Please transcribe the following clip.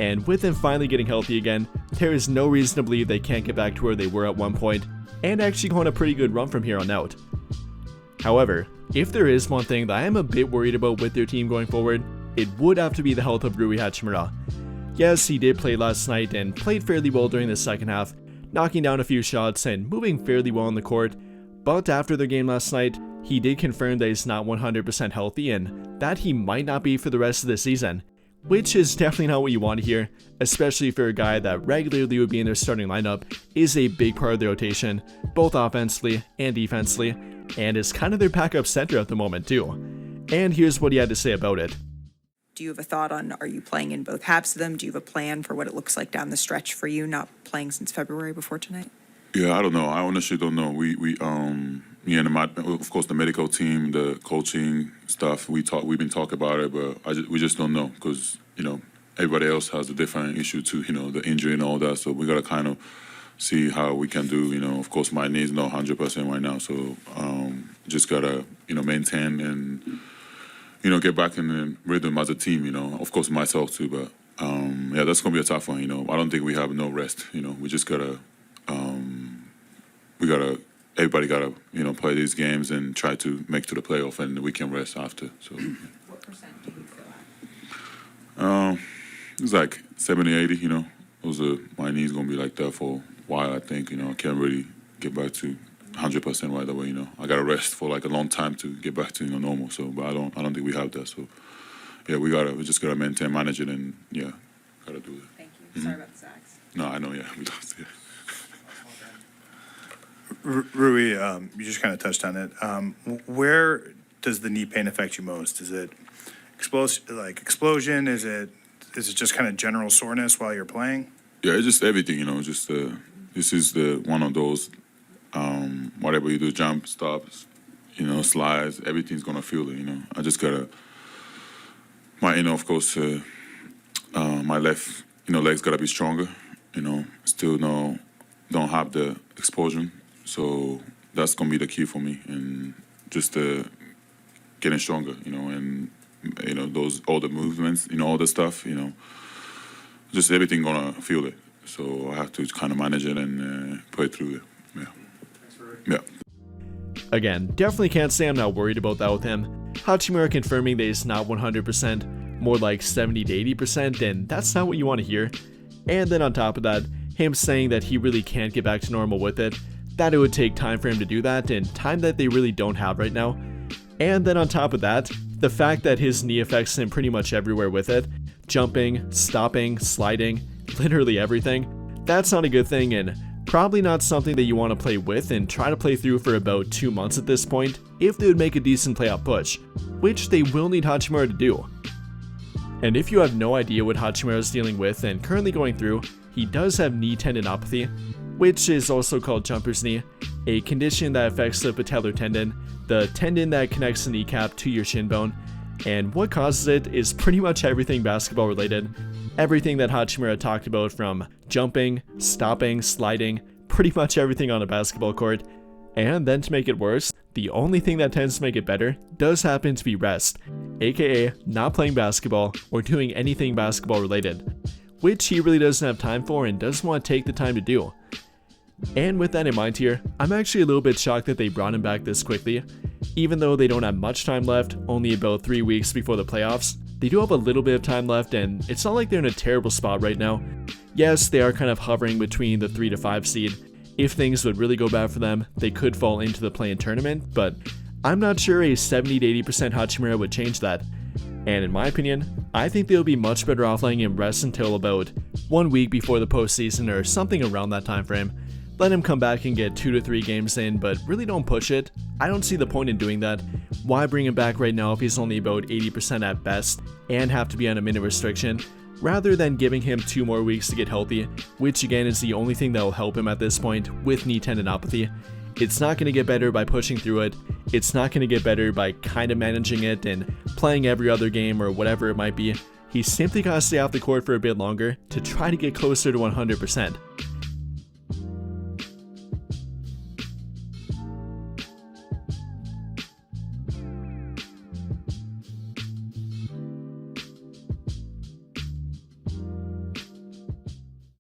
and with them finally getting healthy again, there is no reason to believe they can't get back to where they were at one point, and actually go on a pretty good run from here on out. However, if there is one thing that I am a bit worried about with their team going forward, it would have to be the health of Rui Hachimura. Yes, he did play last night and played fairly well during the second half, knocking down a few shots and moving fairly well on the court, but after their game last night, he did confirm that he's not 100% healthy and that he might not be for the rest of the season, which is definitely not what you want to hear, especially for a guy that regularly would be in their starting lineup, is a big part of their rotation, both offensively and defensively, and is kind of their backup center at the moment too. And here's what he had to say about it. Do you have a thought on, are you playing in both halves of them? Do you have a plan for what it looks like down the stretch for you, not playing since February before tonight? Yeah, I don't know. I honestly don't know. Me and of course the medical team, the coaching stuff, we've been talking about it, but we just don't know because, everybody else has a different issue too, the injury and all that. So we got to kind of see how we can do, of course my knee's not 100% right now. So just got to, maintain and, get back in the rhythm as a team, of course myself too, but yeah, that's going to be a tough one, I don't think we have no rest, we just got to, everybody got to, play these games and try to make to the playoff and we can rest after, so. Yeah. What percent do you feel at? It's like 70, 80, my knee's going to be like that for a while, I think, I can't really get back to 100% right away, I got to rest for like a long time to get back to, normal, so, but I don't think we have that, so, yeah, we just got to maintain, manage it, and, yeah, got to do it. Thank you. Sorry about the sacks. No, I know, yeah, we lost, yeah. Rui, you just kind of touched on it. Where does the knee pain affect you most? Is it explosion? Is it just kind of general soreness while you're playing? Yeah, it's just everything, this is one of those, whatever you do, jump, stops, slides, everything's gonna feel it, I just gotta, of course, my left, leg's gotta be stronger, still don't have the explosion. So that's going to be the key for me, and just getting stronger, and, all the movements, all the stuff, just everything going to feel it. So I have to kind of manage it and play through it, yeah. Yeah. Again, definitely can't say I'm not worried about that with him. Hachimura confirming that he's not 100%, more like 70 to 80%, and that's not what you want to hear. And then on top of that, him saying that he really can't get back to normal with it, that it would take time for him to do that, and time that they really don't have right now. And then on top of that, the fact that his knee affects him pretty much everywhere with it, jumping, stopping, sliding, literally everything, that's not a good thing, and probably not something that you want to play with and try to play through for about 2 months at this point, if they would make a decent playoff push, which they will need Hachimura to do. And if you have no idea what Hachimura is dealing with and currently going through, he does have knee tendinopathy, which is also called jumper's knee, a condition that affects the patellar tendon, the tendon that connects the kneecap to your shin bone, and what causes it is pretty much everything basketball related. Everything that Hachimura talked about, from jumping, stopping, sliding, pretty much everything on a basketball court. And then to make it worse, the only thing that tends to make it better does happen to be rest, aka not playing basketball or doing anything basketball related, which he really doesn't have time for and doesn't want to take the time to do. And with that in mind here, I'm actually a little bit shocked that they brought him back this quickly. Even though they don't have much time left, only about 3 weeks before the playoffs, they do have a little bit of time left, and it's not like they're in a terrible spot right now. Yes, they are kind of hovering between the 3 to 5 seed. If things would really go bad for them, they could fall into the play-in tournament, but I'm not sure a 70 to 80% Hachimura would change that. And in my opinion, I think they'll be much better off letting him rest until about 1 week before the postseason or something around that time frame. Let him come back and get 2 to 3 games in, but really don't push it. I don't see the point in doing that. Why bring him back right now if he's only about 80% at best and have to be on a minute restriction, rather than giving him 2 more weeks to get healthy, which again is the only thing that will help him at this point with knee tendinopathy. It's not going to get better by pushing through it. It's not going to get better by kind of managing it and playing every other game or whatever it might be. He's simply got to stay off the court for a bit longer to try to get closer to 100%.